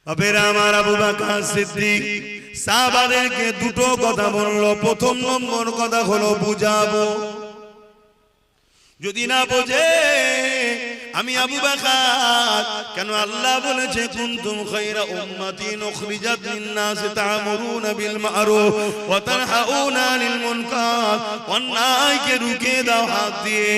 আবের আমার আবু বকর সিদ্দিক সাহাবাদেরকে দুটো কথা বলল। প্রথম নম্বর কথা হলো বুঝাবো, যদি না বোঝে আমি আবু বকর, কেন আল্লাহ বলেছে কুনতুম খায়রা উম্মাতিন উখরিজাত লিন-নাস তা'মুরুনা বিল মা'রুফ ওয়া তানহাউনা আনিল মুনকার। অন্যায়কে রুখে দাও হাত দিয়ে,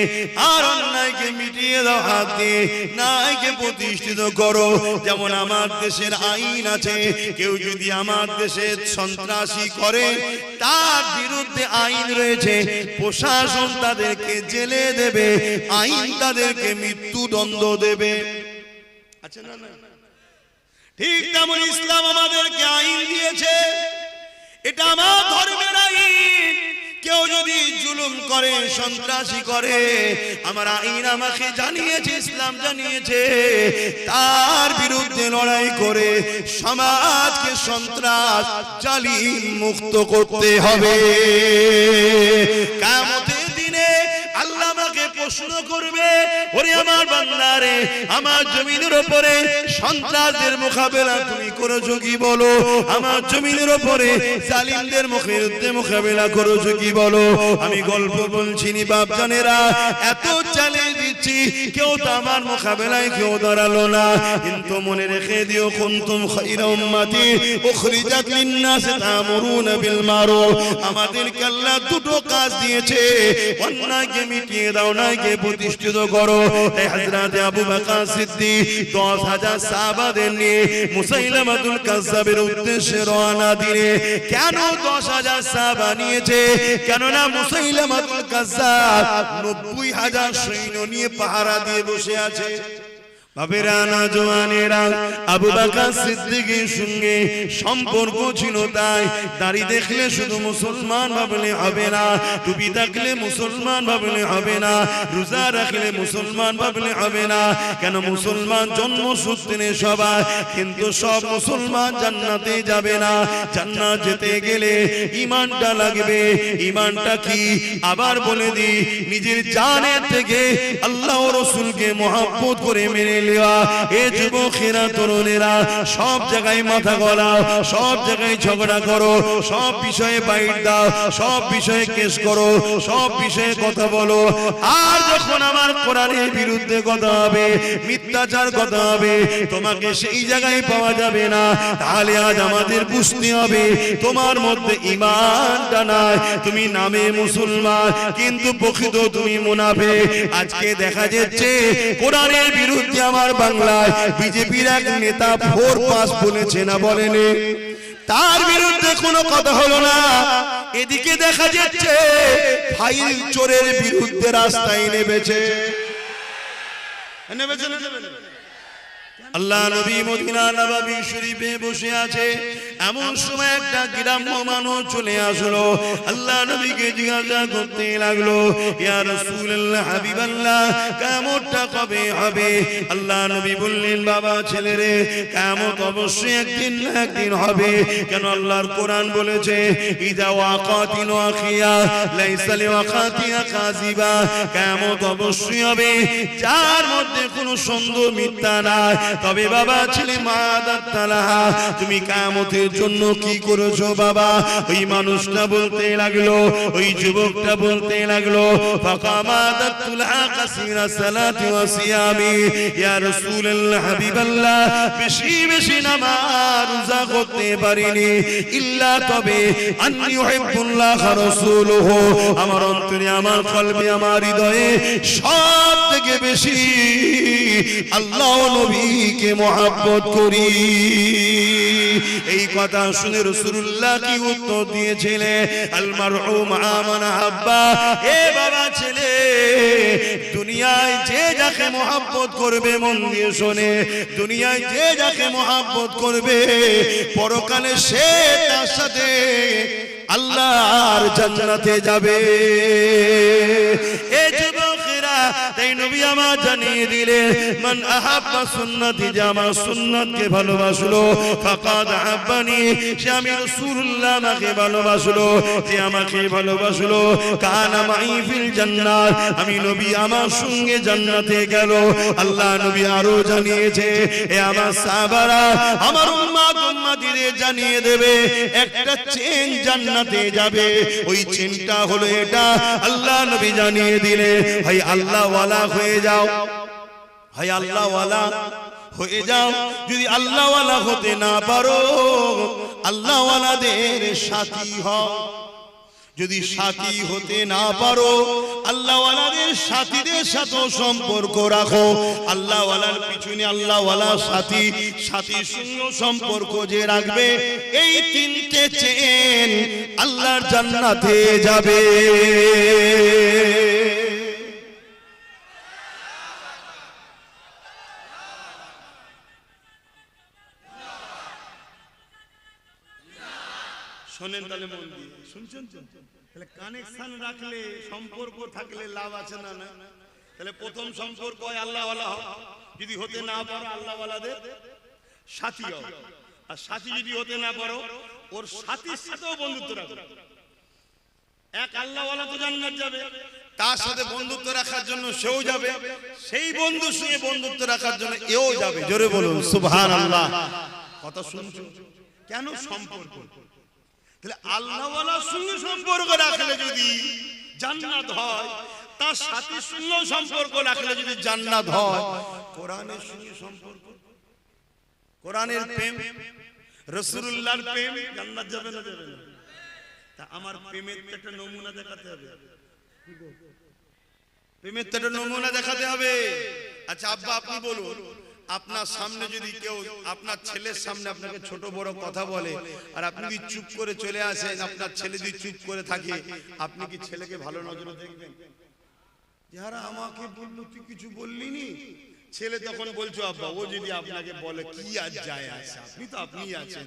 আর অন্যায়কে মিটিয়ে দাও হাত দিয়ে, ন্যায়কে প্রতিষ্ঠিত করো। যেমন আমার দেশের আইন আছে, কেউ যদি আমার দেশে সন্ত্রাসী করে তার বিরুদ্ধে আইন রয়েছে, প্রশাসন তাদেরকে জেলে দেবে, আইন তাদেরকে মৃত্যুদণ্ড দেবে। আচ্ছা না না, ঠিক তেমন ইসলাম আমাদেরকে আইন দিয়েছে, এটা আমার ধর্মের আইন। কেউ যদি জুলুম করে, সন্ত্রাসী করে, আমার আইন আমাকে জানিয়েছে, ইসলাম জানিয়েছে, তার বিরুদ্ধে লড়াই করে সমাজকে সন্ত্রাস জালিম মুক্ত করতে হবে। কিয়ামতের দিনে আল্লাহ আমাকে প্রশ্ন করবে, ওরে আমার বান্দারে, আমার জমিনের উপরে সন্ত্রাসদের মোকাবেলা তুমি করেছো কি বলো? আমার জমিনের উপরে জালিমদের বিরুদ্ধে মোকাবেলা করেছো কি বলো? আমি গল্প বলছি নি বাপজানেরা, এত চ্যালেঞ্জ দিচ্ছি, কেউ তো আমার মোকাবেলায় কেউ দাঁড়ালো না। কিন্তু মনে রেখে দিও, কুনতুম খায়রা উম্মাতি উখরিজাত লিন-নাস তা'মুরুনা বিল মা'রুফ। আমাদেরকে আল্লাহ দুটো কাজ দিয়েছে, অন্যায়কে মিটিয়ে দাও, ন্যায়কে প্রতিষ্ঠিত করো। তাই হযরত আবু বকর সিদ্দিক 10,000 সাহাবাদের নিয়ে মুসাইলামাতুল কাজ্জাবের উদ্দেশ্যে রওনা দিলে। কেন 10,000 সাহাবা নিয়েছে? কেননা মুসাইলামাতুল কাজ্জাব 90,000 সৈন্য নিয়ে পাহারা দিয়ে বসে আছে। বাবেরা না জওয়ানেরা, আবু বকর সিদ্দিকের সঙ্গে সম্পর্ক ছিল, তাই দাড়ি দেখলে শুধু মুসলমান ভাবলে হবে না, টুপি থাকলে মুসলমান ভাবলে হবে না, রোজা রাখলে মুসলমান ভাবলে হবে না। কেন মুসলমান জন্মসূত্রে সবাই, কিন্তু সব মুসলমান জান্নাতে যাবে না। জান্নাত যেতে গেলে ঈমানটা লাগবে। ঈমানটা কি? আবার বলে দি, নিজের জানের থেকে আল্লাহ ও রাসূলকে মহব্বত করে মেনে এ যুবকেরা, তরুণেরা, সব জায়গায় মাথা গলাও, সব জায়গায় ঝগড়া করো, সব বিষয়ে বাইট দাও, সব বিষয়ে কেস করো, সব বিষয়ে কথা বলো। আর যখন আমার কোরআনের বিরুদ্ধে কথা হবে, মিথ্যাচার কথা হবে, তোমাকে সেই জায়গায় পাওয়া যাবে না। তাহলে আজ আমাদের বুঝতে হবে, তোমার মধ্যে ঈমানটা নাই। তুমি নামে মুসলমান, কিন্তু প্রকৃত তুমি মুনাফিক। আজকে দেখা যাচ্ছে কোরআনের বিরুদ্ধে আমার বাংলায় বিজেপির এক নেতা 4 বলেছে, না বলেনি? তার বিরুদ্ধে কোনো কথা হলো না। এদিকে দেখা যাচ্ছে ফাইল চোরের বিরুদ্ধে রাস্তায় নেমেছে। আল্লাহ নবী মদিনা নববী শরীফে বসে আছে, এমন সময় একটা গ্রাম্য মানুষ চলে আসলো। আল্লাহ নবীকে জিজ্ঞাসা করতে লাগলো, ইয়া রাসূলুল্লাহ, হাবিবাল্লাহ, কিয়ামতটা কবে হবে? আল্লাহ নবী বললেন, বাবা ছেলেরে, কিয়ামত অবশ্যই একদিন না একদিন হবে। কেন? আল্লাহর কোরআন বলেছে, ইযা ওয়াকাতিন ওয়াকিয়া লাইসা লিওয়াকাতিহা কাযিবা। কিয়ামত অবশ্যই হবে, যার মধ্যে কোনো সন্দেহ মিথ্যা নাই। তবে বাবা ছেলে, মাদাতালাহা, তুমি কিয়ামতের জন্য কি করেছো বাবা? ওই মানুষটা বলতে লাগলো, ওই যুবকটা বলতে লাগলো, ফাকামাদাতুলাহা কাসীরা সালাতি ওয়া সিয়ামি। ইয়া রাসূলুল্লাহ, হাবিবাল্লাহ, বেশি বেশি নামাজ রোজা করতে পারিনি, ইল্লা তবে আন্নী ইউহিব্বুল্লাহ ওয়া রাসূলুহু, আমার অন্তরে, আমার কলবে, আমার হৃদয়ে সব থেকে বেশি আল্লাহ ও নবীকে মহব্বত করি। এই কথা শুনে রাসূলুল্লাহ কি উত্তর দিয়েছিলেন? আল মারউ মা মান আহাব্বা। এ বাবা ছেলে, দুনিয়ায় যে যাকে মহব্বত করবে, মন দিয়ে শোনে, দুনিয়ায় যে যাকে মহব্বত করবে, পরকালে সে তার সাথে আল্লাহর জান্নাতে যাবে। এ যুবকেরা, তাই নবী আমার জানিয়ে দিলেন মান আহাব্বা সুন্নতি, যে আমার সুন্নাতকে ভালোবাসলো, ফাকাদ আহাব্বানি, সে আমি রাসূলুল্লাহ আমাকে ভালোবাসলো, যে আমাকে ভালোবাসলো, কানা মাই ফিল জান্নাত, আমি নবী আমার সঙ্গে জান্নাতে গেল। আল্লাহ নবী আরো জানিয়েছে, এ আমার সাহাবারা, আমার উম্মতিদের জানিয়ে দেবে, একটা চেন জান্নাতে যাবে, ওই চেনটা হলো এটা। আল্লাহ নবী জানিয়ে দিলে, ভাই আল্লাহ ওয়ালা হয়ে যাও, ভাই আল্লাহ ওয়ালা হয়ে যাও। যদি আল্লাহ ওয়ালা হতে না পারো, আল্লাহ ওয়ালাদের সাথী হও। যদি সাথী হতে না পারো, আল্লাহ ওয়ালাদের সাথীদের সাথে সম্পর্ক রাখো। আল্লাহ ওয়ালার পিছনে আল্লাহ ওয়ালা সাথী, সাথীর সঙ্গে সম্পর্ক যে রাখবে, এই তিনটে চেন আল্লাহর জান্নাতে যাবে। শোনেন তাহলে মন দিয়ে, শুনছেন তো? তাহলে কানেকশন রাখলে, সম্পর্ক থাকলে লাভ আছে না? না, তাহলে প্রথম সম্পর্ক হয় আল্লাহ ওয়ালা হও। যদি হতে না পারো, আল্লাহ ওয়ালাদের সাথী হও। আর সাথী যদি হতে না পারো, ওর সাথীর সাথেও বন্ধুত্ব রাখো। এক আল্লাহ ওয়ালা তো জান্নাত যাবে, তার সাথে বন্ধুত্ব রাখার জন্য সেও যাবে, সেই বন্ধুর সঙ্গে বন্ধুত্ব রাখার জন্য এও যাবে। জোরে বলুন সুবহানাল্লাহ। কথা শুনছো? কেন? সম্পর্ক। তাহলে আল্লাহ ওয়ালার সঙ্গে সম্পর্ক রাখলে যদি জান্নাত হয়, তার সাথীর সঙ্গে সম্পর্ক রাখলে যদি জান্নাত হয়, কোরআনের সঙ্গে সম্পর্ক, কোরআনের প্রেম, রাসূলুল্লাহর প্রেম, জান্নাত যাবে না যাবে না? তা আমার প্রেমের একটা নমুনা দেখাতে হবে, প্রেমের একটা নমুনা দেখাতে হবে। আচ্ছা আব্বা আপনি বলুন, আপনার সামনে যদি কেউ আপনার ছেলের সামনে আপনাকে ছোট বড় কথা বলে, আর আপনি যদি চুপ করে চলে আসেন, আপনার ছেলে যদি চুপ করে থাকে, আপনি কি ছেলেকে ভালো নজরে দেখবেন? যারা আমাকে বললো তুই কিছু বললি নি, ছেলে তখন বলছো আব্বা, ও যদি আপনাকে বলে কি আর যায় আসে, আপনি তো আপনিই আছেন,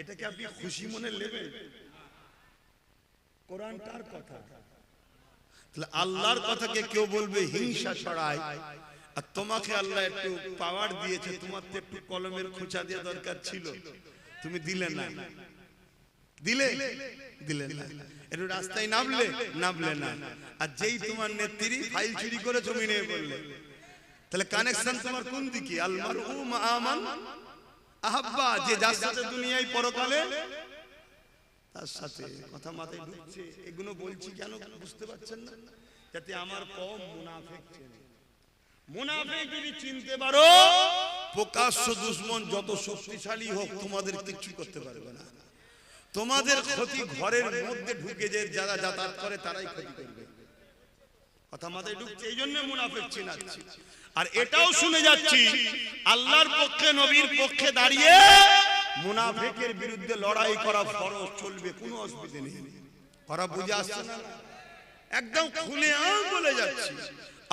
এটাকে আপনি খুশি মনে নেবেন? কোরআন কার কথা? তাহলে আল্লাহর কথাকে কেউ বলবে হিংসা ছড়ায়, আর তোমাকে আল্লাহ একটু পাওয়ার দিয়েছে, তোমার তো একটু কলমের খোঁচা দেওয়া দরকার ছিল, তুমি দিলে না। দিলে দিলে না, একটু রাস্তায় নামলে না। আর যেই তোমার নেত্রী ফাইল চুরি করে জমি নিয়ে বললে, তাহলে কানেকশন তোমার কোন দিকে? আল মারউ মা মান আহাব্বা, যে যার সাথে দুনিয়ায় পরকালে তার সাথে। কথা মাথায় ঢুকছে? এগুলো বলছি কেন বুঝতে পারছেন না? যাতে আমার কম মুনাফিক চেনে। মুনাফিক যদি চিনতে পারো, প্রকাশ্য দুশমন যত শক্তিশালী হোক তোমাদের কিছু করতে পারবে না। তোমাদের ক্ষতি ঘরের মধ্যে ঢুকে যে যারা যাতায়াত করে তারাই ক্ষতি করবে। কথা মাথায় ঢুকছে? এই জন্য মুনাফিক চিনাচ্ছি। আর এটাও শুনে যাচ্ছি, আল্লাহর পক্ষে নবীর পক্ষে দাঁড়িয়ে মুনাফিকের বিরুদ্ধে লড়াই করা ফরজ, চলবে, কোনো অসুবিধা নেই। করা বুঝে আসছে না? একদম খুলে বলে যাচ্ছি,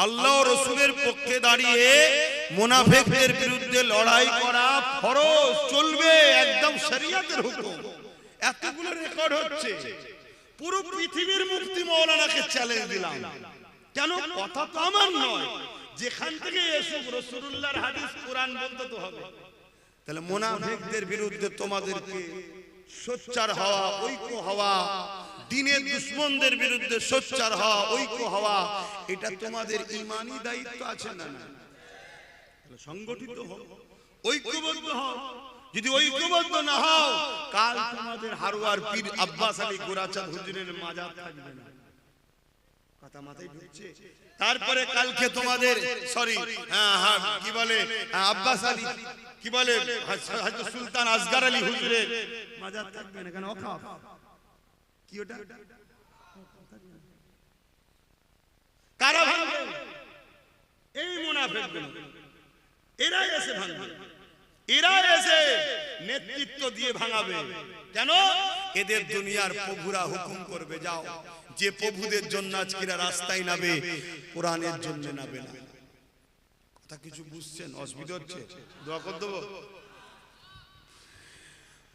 আল্লাহ রাসূলের পক্ষে দাঁড়িয়ে মুনাফিকদের বিরুদ্ধে লড়াই করা ফরজ, চলবে, একদম শরীয়তের হুকুম। এতগুলো রেকর্ড হচ্ছে, পুরো পৃথিবীর মুফতি মাওলানাকে চ্যালেঞ্জ দিলাম। কেন? কথা তো আমার নয়, যেখান থেকে এসব রাসূলুল্লাহর হাদিস কোরআন বলতে তো হবে। তাহলে মুনাফিকদের বিরুদ্ধে তোমাদেরকে সোচ্চার হওয়া, ঐক্য হওয়া, দ্বীনের দুশমনদের বিরুদ্ধে সোচ্চার হওয়া, ঐক্য হওয়া, এটা তোমাদের ঈমানি দায়িত্ব আছে না? তাহলে সংগঠিত হও, ঐক্যবদ্ধ হও। যদি ঐক্যবদ্ধ না হও, কাল তোমাদের হারুয়ার পীর আব্বাস আলী গোরাচাঁদ হুজুরের মাজার থাকবে না। কথা মাথায় ঢুকছে? তারপরে কালকে তোমাদের কি বলে আব্বাস আলী, কি বলে হযরত সুলতান আসগর আলী হুজুরের মাজার থাকবে না। কেন? ওয়াকফ। কি ওটা? কারা ভাঙবে? এই মুনাফিকগুলো। এরা এসে ভাঙবে, এরা এসে নেতৃত্ব দিয়ে ভাঙাবে। কেন? এদের দুনিয়ার প্রভুরা হুকুম করবে, যাও। যে প্রভুদের জন্য আজকেরা রাস্তায় নাবে, কোরআনের জন্য নাবে না। কথা কিছু বুঝছেন? অসুবিধা হচ্ছে? দোয়া করে দেবো।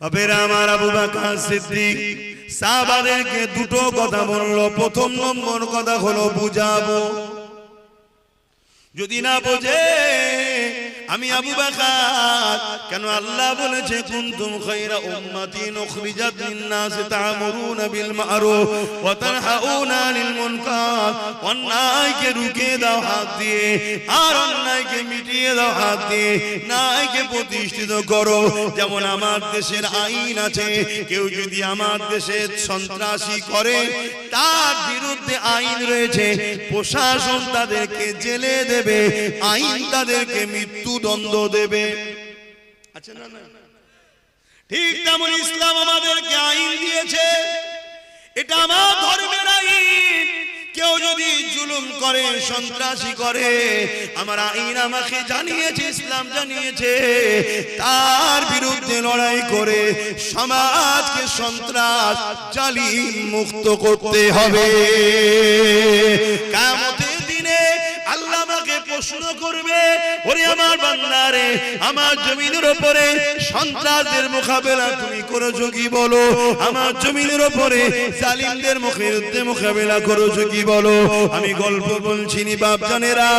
বাবেরা আমার আবু বকর সিদ্দিক সাহাবাদেরকে দুটো কথা বলল। প্রথম নম্বর কথা হলো বুঝাবো। যদি না বোঝে আমি আবু বকর, কেন আল্লাহ বলেছে কুনতুম খায়রা উম্মাতিন উখরিজাত লিন-নাস তা'মুরুনা বিল মা'রুফ ওয়া তানহাউনা আনিল মুনকার। অন্যায়কে রুখে দাও হাত দিয়ে, আর অন্যায়কে মিটিয়ে দাও হাত দিয়ে, ন্যায়কে প্রতিষ্ঠিত করো। যেমন আমার দেশের আইন আছে, কেউ যদি আমার দেশে সন্ত্রাসী করে তার বিরুদ্ধে আইন রয়েছে, প্রশাসন তাদেরকে জেলে দেবে, আইন তাদেরকে মৃত্যুদণ্ড দেবে। আচ্ছা না না, ঠিক তেমন ইসলাম আমাদেরকে আইন দিয়েছে, এটা আমার ধর্মের আইন। কেউ যদি জুলুম করে, সন্ত্রাসী করে, আমার আইন আমাকে জানিয়েছে, ইসলাম জানিয়েছে, তার বিরুদ্ধে লড়াই করে সমাজকে সন্ত্রাস জালিম মুক্ত করতে হবে। কিয়ামতের দিনে আল্লাহ আমাকে প্রশ্ন করবে, ওরে আমার বান্দারে, আমার জমিনের উপরে সন্ত্রাসদের মোকাবেলা তুমি করেছো কি বলো? আমার জমিনের উপরে জালিমদের বিরুদ্ধে মোকাবেলা করেছো কি বলো? আমি গল্প বলছি নি বাপজানেরা,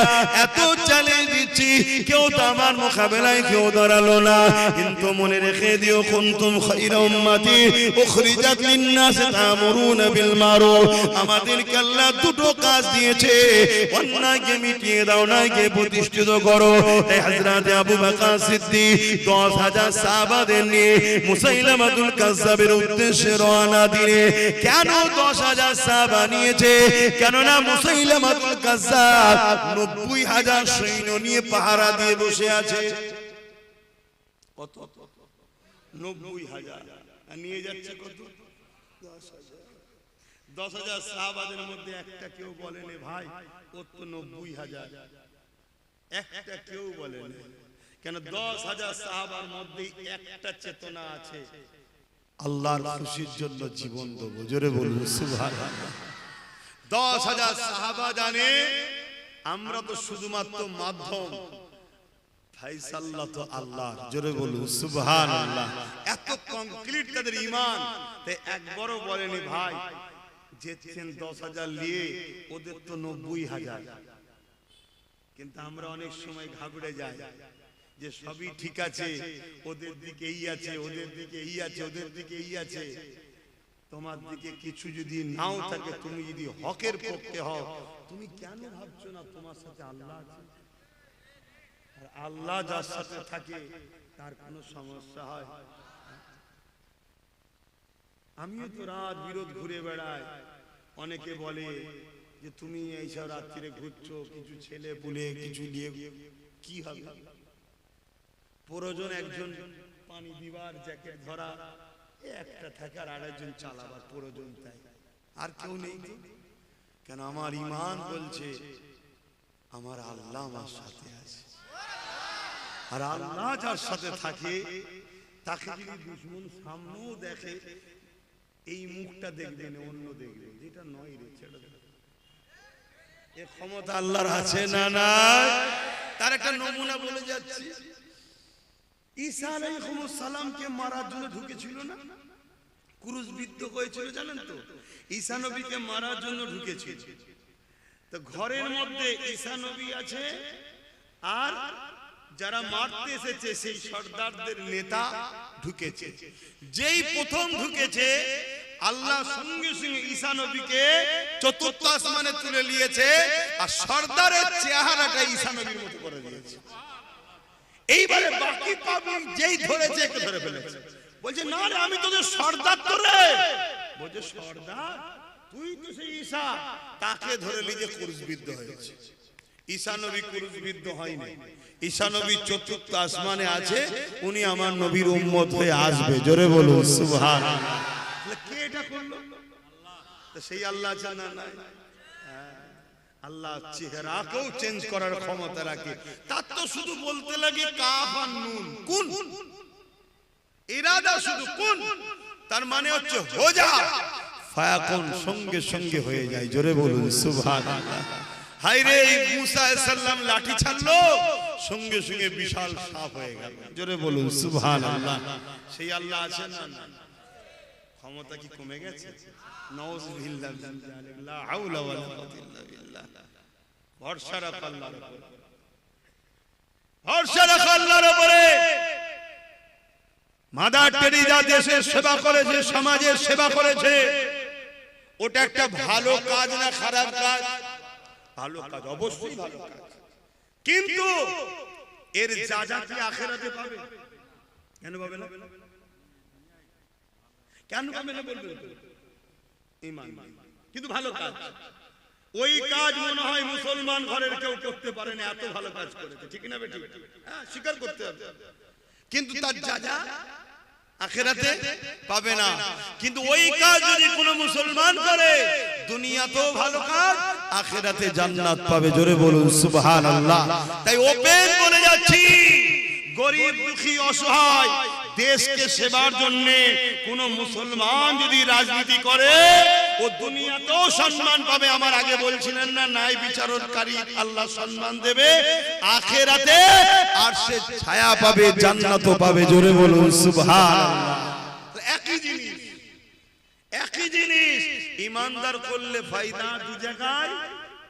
এত চ্যালেঞ্জ দিচ্ছি, কেউ তো আমার মোকাবেলায় কেউ দাঁড়ালো না। কিন্তু মনে রেখে দিও, কুনতুম খায়রা উম্মাতি উখরিজাত লিন-নাস তা'মুরুনা বিল মা'রুফ। আমাদেরকে আল্লাহ দুটো কাজ দিয়েছে, অন্যায়কে মিটিয়ে দাও, ন্যায়কে প্রতিষ্ঠিত করো। তাই হযরত আবু বকর সিদ্দিক 10,000 সাহাবাদের নিয়ে মুসাইলামাতুল কাজ্জাবের উদ্দেশ্যে রওনা দিলে, কেন 10,000 সাহাবা নিয়েছে? কেননা মুসাইলামাতুল কাজ্জাব 90,000 সৈন্য নিয়ে পাহারা দিয়ে বসে আছে। কত? 90,000 নিয়ে যাচ্ছে কত? 10,000 সাহাবাদের মধ্যে একটা কেউ বলেনি ভাই ওর তো 90,000, একটা কেউ বলেনি। কেন? 10,000 সাহাবার মধ্যে একটা চেতনা আছে, আল্লাহর খুশির জন্য জীবন দেবো। জোরে বলুন সুবহানাল্লাহ। 10,000 সাহাবা জানে আমরা তো শুধুমাত্র মাধ্যম, ফায়সাল্লাহ তো আল্লাহ। জোরে বলুন সুবহানাল্লাহ। এত কমপ্লিট তাদের ঈমান, তাই একবারও বলেনি ভাই যেতেন 10,000 নিয়ে, ওদের তো 90,000। কিন্তু আমরা অনেক সময় ঘাবড়ে যাই যে সবই ঠিক আছে, ওদের দিকে এই আছে, ওদের দিকে এই আছে, ওদের দিকে এই আছে। তোমার দিকে কিছু যদি নাও থাকে, তুমি যদি হকের পক্ষে হও, তুমি কেন ভাবছো না তোমার সাথে আল্লাহ আছে? আর আল্লাহ যার সাথে থাকে তার কোনো সমস্যা হয়? আমিও তো রাত বিরোধ ঘুরে বেড়াই। অনেকে বলে যে তুমি এইসব রাত্রিরে ঘুরছো, কিছু ছেলে পুলে কিছু নিয়ে কি হবে? প্রয়োজন একজন পানি দিবার, জ্যাকেট ধরা, একটা থাকে, আর আরেকজন চালাবার প্রয়োজন, তাই আর কেউ নেই। কেন? আমার ঈমান বলছে আমার আল্লাহ আমার সাথে আছে, আর আল্লাহ যার সাথে থাকে তাকে যদি দুশমন সামনেও দেখে, এই মুখটা দেখবে না, অন্য দেখবে, যেটা নয় রে ছেড়ে দেবে। এ ক্ষমতা আল্লাহর আছে না নাই? তার একটা নমুনা বলে যাচ্ছি। ঈসা আলাইহিস সালামকে মারার জন্য ঢুকেছিল না, ক্রুশবিদ্ধ হয়েছিল, জানেন তো? ঈসা নবীকে মারার জন্য ঢুকেছিল। তো ঘরের মধ্যে ঈসা নবী আছে, আর যারা মারতে এসেছে সেই সর্দারদের নেতা ঢুকেছে। যেই প্রথম ঢুকেছে, আল্লাহ সঙ্গে সঙ্গে ঈসা নবীকে চতুর্থ আসমানে তুলে নিয়েছে, আর সর্দারের চেহারাটা ঈসা নবীর মতো করে দিয়েছে। এইবারে বাকি পাবলিক যেই ধরেছে, একে ধরে ফেলেছে। বলছে না রে, আমি তোদের সর্দার তো রে। বলছে সর্দার তুই তো সেই ঈসা, তাকে ধরে নিয়ে ক্রুশবিদ্ধ হয়েছে। ঈসা নবী ক্রুশবিদ্ধ হয়নি। ঈসা নবী চতুর্থ আসমানে আছে, উনি আমার নবীর উম্মত হয়ে আসবে। জোরে বলুন সুবহানাল্লাহ। কে এটা করলো? তো সেই আল্লাহ জানা নাই? আল্লাহ চেহারাকেও চেঞ্জ করার ক্ষমতা রাখে। তার তো শুধু বলতে লাগে কাফ আর নুন, কুন, ইরাদা শুধু কুন, তার মানে হচ্ছে হো যা, ফায়াকুন, সঙ্গে সঙ্গে হয়ে যায়। জোরে বলুন সুবহানাল্লাহ। হায়রে মুসা আলাইহিস সালাম লাঠি ছাড়লো, সঙ্গে সঙ্গে বিশাল সাপ হয়ে গেল। জোরে বলুন সুবহানাল্লাহ। সেই আল্লাহ আছেন না? ক্ষমতা কি কমে গেছে? নাউযুবিল্লাহ, লা হাওলা ওয়ালা কুওয়াতা ইল্লা বিল্লাহ। ভরসা রাখ আল্লাহর উপর। ভরসা রাখো আল্লাহর উপরে। মাদার টেরিজা দেশের সেবা করেছে, সমাজের সেবা করেছে, ওটা একটা ভালো কাজ না খারাপ কাজ? ভালো কাজ, অবশ্যই ভালো কাজ। কিন্তু এর যা কি আখিরাতে পাবে? কেন পাবে না? কেন পাবে না বলবেন? ঈমান। কিন্তু ভালো কাজ, ওই কাজ মনে হয় মুসলমান ঘরের কেউ করতে পারে না, এত ভালো কাজ করেছে। ঠিক না বেটি? হ্যাঁ, স্বীকার করতে হবে। কিন্তু তার যা আখিরাতে পাবে না। কিন্তু ওই কাজ যদি কোনো মুসলমান করে, দুনিয়াতেও ভালো কাজ, আখিরাতে জান্নাত পাবে। জোরে বলুন সুবহানাল্লাহ। তাই ওপেন বলে যাচ্ছি, গরিব দুঃখী অসহায় দেশকে সেবার জন্য কোন মুসলমান যদি রাজনীতি করে, ও দুনিয়াতেও সম্মান পাবে। আমার আগে বলছিলেন না, ন্যায় বিচারকারী আল্লাহ সম্মান দেবে, আখিরাতে আরশের ছায়া পাবে, জান্নাতও পাবে। জোরে বলুন সুবহানাল্লাহ। একই জিনিস, একই জিনিস। ইমানদার করলে ফায়দা দু জায়গায়,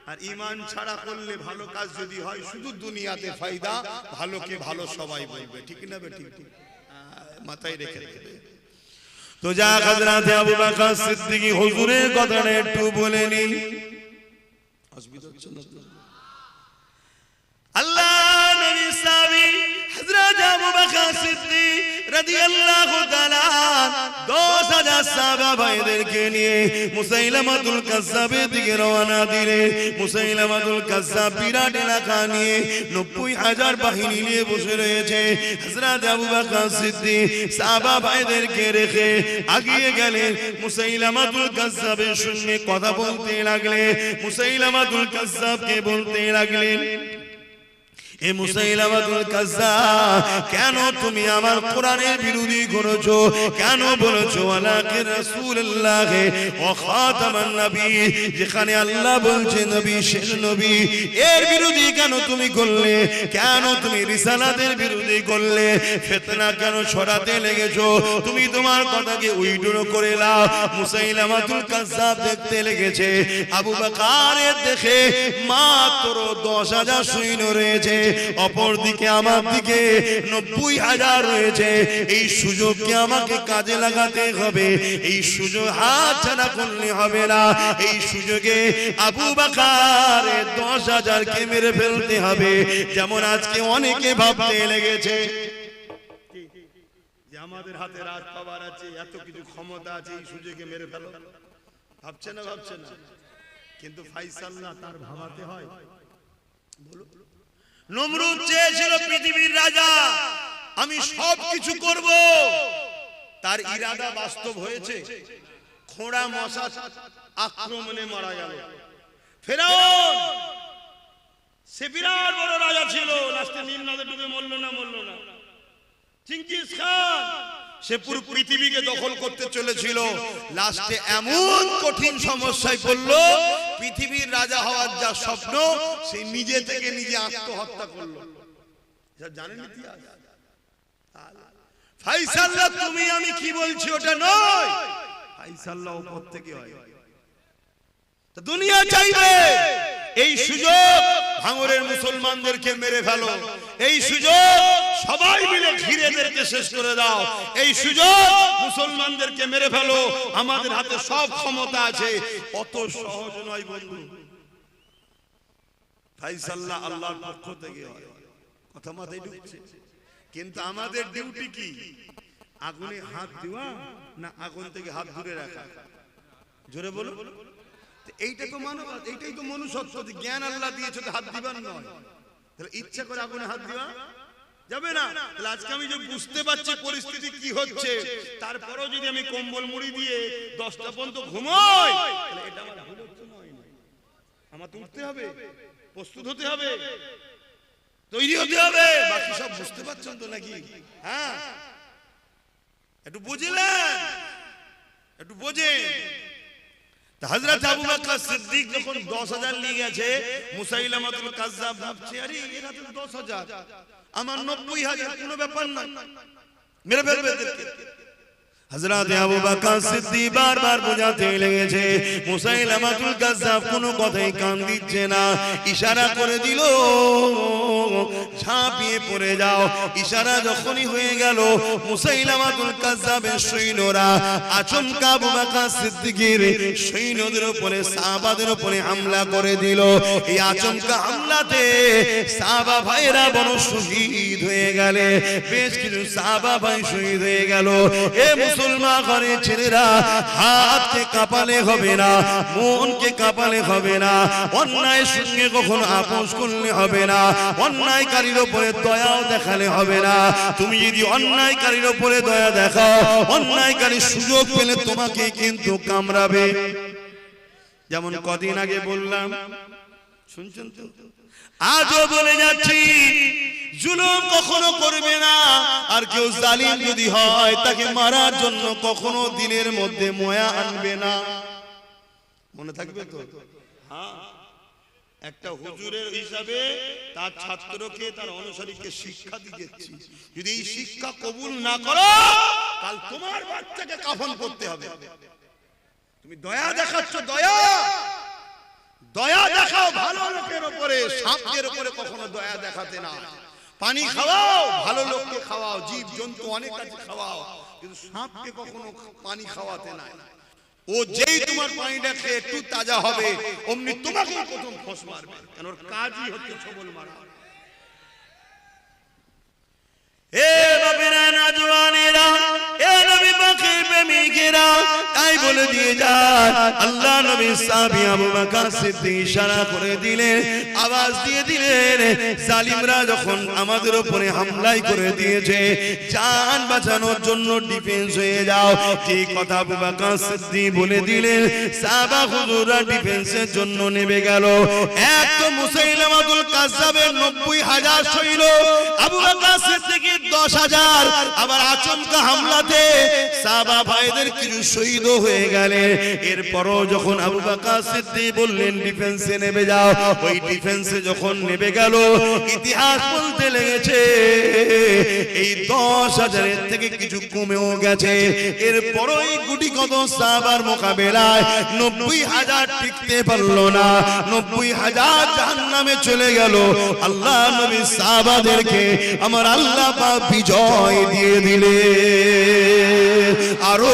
আর ঈমান ছাড়া করলে ভালো কাজ যদি হয় শুধু দুনিয়াতে ফায়দা, ভালোকে ভালো সবাই বলবে। ঠিক না বে? ঠিক মাথায় রেখে দেবে। তো যা হযরত আবু বকর সিদ্দিক হুজুরের কথাটা একটু বলে নিন। অসুবিধা হচ্ছে না? আল্লাহ নবী সাহাবী হযরত আবু বকর সিদ্দিক রাদিয়াল্লাহু তাআলা 10000 সাহাবা ভাইদেরকে নিয়ে মুসাইলামাতুল কাজ্জাবের দিকে রওনা দিলেন। মুসাইলামাতুল কাজ্জাব বিরাট এলাকা নিয়ে 90000 বাহিনী নিয়ে বসে রয়েছে। হযরত আবু বকর সিদ্দিক সাহাবা ভাইদেরকে রেখে এগিয়ে গেলেন। মুসাইলামাতুল কাজ্জাবের সঙ্গে কথা বলতে লাগলেন। মুসাইলামাতুল কাজ্জাবকে বলতে লাগলেন, এ মুসাইলামাতুল কাজ্জাব, কেন তুমি আমার কোরআনের বিরোধী করেছো? কেন বলেছো ওয়ালাকি রাসূলুল্লাহ ওয়া খাতামান নবী, যেখানে আল্লাহ বলছে নবী শেষ নবী, এর বিরোধী কেন তুমি করলে? কেন তুমি রিসালাতের বিরোধী করলে? ফিতনা কেন ছড়াতে লেগেছো? তুমি তোমার কথাকে উইড্রো করে নাও। মুসাইলামাতুল কাজ্জাব দেখতে লেগেছে আবু বকরের দেখে মাত্র 10000 সৈন্য রয়েছে, অপরদিকে আমার দিকে 90000 রয়েছে। এই সুযোগকে আমাকে কাজে লাগাতে হবে, এই সুযোগ হাতছাড়া করলে হবে না। এই সুযোগে আবু বকর 10000 কে মেরে ফেলতে হবে। যেমন আজকে অনেকে ভাবতে লেগেছে যে আমাদের হাতে রাজ পাওয়ার আছে, এত কিছু ক্ষমতা আছে, এই সুযোগে মেরে ফেলো। ভাবছে না? ভাবছে না? কিন্তু ফায়সাল না, তার ভাবাতে হয়। বলো, নমরুদ চেয়েছিল পৃথিবীর রাজা, আমি সব কিছু করব। তার ইরাদা বাস্তব হয়েছে। খোঁড়া মশা আক্রমণে মারা গেল। ফেরাউন সে বিরাট বড় রাজা ছিল, লাস্টে নীল নদে ডুবে মরল না? মরল না। চিঙ্গিস খান সে পুরো পৃথিবীকে দখল করতে চলেছিল, লাস্টে এমন কঠিন সমস্যায় পড়ল, পৃথিবীর রাজা হওয়ার যা স্বপ্ন সে নিজে থেকে নিজে আত্মহত্যা করলো। জানেন ইতিহাস? ফায়সাল্লাহ তুমি আমি কি বলছি ওটা নয়, ফায়সাল্লাহ উপর থেকে হয়। তো দুনিয়া চাইবে এই সুযোগ ভাঙরের মুসলমানদেরকে মেরে ফেলো, এই সুযোগ সবাই মিলে ঘিরেদেরকে শেষ করে দাও, এই সুযোগ মুসলমানদেরকে মেরে ফেলো, আমাদের হাতে সব ক্ষমতা আছে। অত সহজ নয় বন্ধু। ফায়সাল্লাহ আল্লাহর পক্ষ থেকে হয়। কথা মাথায় ঢুকছে? কিন্তু আমাদের ডিউটি কি? আগুনে হাত দেওয়া না আগুন থেকে হাত দূরে রাখা? জোরে বলো। এইটা তো মানব, এইটাই তো মনুষ্যত্ব। জ্ঞান আল্লাহ দিয়েছে, হাত দিবার নয়। তাহলে ইচ্ছা করে আগুনে হাত দিবা যাবে না। তাহলে আজকে আমি যে বুঝতে পারছি পরিস্থিতি কি হচ্ছে, তারপরেও যদি আমি কম্বল মুড়ি দিয়ে 10টা পর্যন্ত ঘুমোই, তাহলে এটা আমার ভুল হচ্ছে নয়। আমার তো উঠতে হবে, প্রস্তুত হতে হবে, তৈরি হতে হবে। বাকি সব বুঝতে পারছেন তো নাকি? হ্যাঁ, একটু বুঝলেন? একটু বোঝেন। হযরত আবু বকর সিদ্দিক যখন 10000 নিয়ে গেছে, মুসাইলামাতুল কাজ্জাব ভাবছে, আরে এরা তো 10000, আমার 90000, কোনো ব্যাপার না, মেরে ফেলবে এদেরকে। হযরত আবু বকর সিদ্দিক বারবার বোঝাতে লেগেছে, মুসাইলামাতুল কাজ্জাব কোনো কথাই কান দিচ্ছে না। ইশারা করে দিল, ঝাঁপিয়ে পড়ে যাও। ইশারা যখনই হয়ে গেল, মুসাইলামাতুল কাজ্জাবের সৈন্যরা আচমকা আবু বকর সিদ্দিকের সৈন্যদের উপরে, সাহাবাদের উপরে হামলা করে দিল। এই আচমকা হামলাতে সাহাবা ভাইরা বড় শহীদ হয়ে গেলে, বেশ কিছু সাহাবা ভাই শহীদ হয়ে গেল। এ মুসলমান ঘরের ছেলেরা, হাতকে কাঁপালে হবে না, মনকে কাঁপালে হবে না, অন্যায়ের সঙ্গে কখনো আপোষ করলে হবে না, অন্যায়কারীর উপরে দয়াও দেখালে হবে না। তুমি যদি অন্যায়কারীর উপরে দয়া দেখাও, অন্যায়কারী সুযোগ পেলে তোমাকে কিন্তু কামড়াবে। যেমন কদিন আগে বললাম, শুনছেন তো? আজও বলে যাচ্ছি, জুলুম কখনো করবে না। আর কেউ জালিম যদি হয়, তাকে মারার জন্য কখনো দিনের মধ্যে ময়া আনবে না। মনে থাকবে তো? হ্যাঁ, একটা হুজুরের হিসাবে তার ছাত্রকে, তার অনুসারীকে শিক্ষা দিয়েছি, যদি এই শিক্ষা কবুল না করো, কাল তোমার বাচ্চাকে কাফন করতে হবে। তুমি দয়া দেখাচ্ছ, দয়া দয়া দেখাও ভালো লোকের উপরে, সাপের উপরে কখনো দয়া দেখাতে না। পানি খাওয়াও, ভালো লোককে খাওয়াও, জীব জন্তু অনেক আছে খাওয়াও, কিন্তু সাপকে কখনো পানি খাওয়াতে না। ও যেই তোমার পানিটা খেয়ে একটু তাজা হবে, অমনি তোমাকে প্রথম ফস মারবে, কারণ ওর কাজই হচ্ছে ছবল মারা। এ বাবেরা, নওজওয়ানেরা, এ নবী পাকের প্রেমিকেরা, তাই বলে দিয়ে যান, আল্লাহ নবী সাহাবী আবু বকর সিদ্দিক ইশারা করে দিলেন, আওয়াজ দিয়ে দিলেন, জালিমরা যখন আমাদের উপরে হামলাই করে দিয়েছে, জান বাঁচানোর জন্য ডিফেন্স হয়ে যাও। ঠিক কথা আবু বকর সিদ্দিক বলে দিলেন, সাহাবা হুজুররা ডিফেন্সের জন্য নেমে গেল। এক তো মুসাইলামাতুল কাজ্জাবের 90,000 সৈন্য, আবু বকর সিদ্দিকের 10,000, আবার আচমকা হামলাতে সাহাবা ভাইদের কিছু শহীদ হয়ে গেলেন। এরপরও যখন আবু বকর সিদ্দিক বললেন ডিফেন্সে নেমে যাও, ওই ডিফেন্সে যখন নেমে গেল, ইতিহাস বলতে লেগেছে এই 10,000 থেকে কিছু কমেও গেছে। এরপরও এই গুটি কত সাহাবার মোকাবেলায় 90,000 টিকতে পারল না, 90,000 জাহান্নামে চলে গেল। আল্লাহ নবী সাহাবাদেরকে আমার আল্লাহ পাক বিজয় দিয়ে দিলে। আরো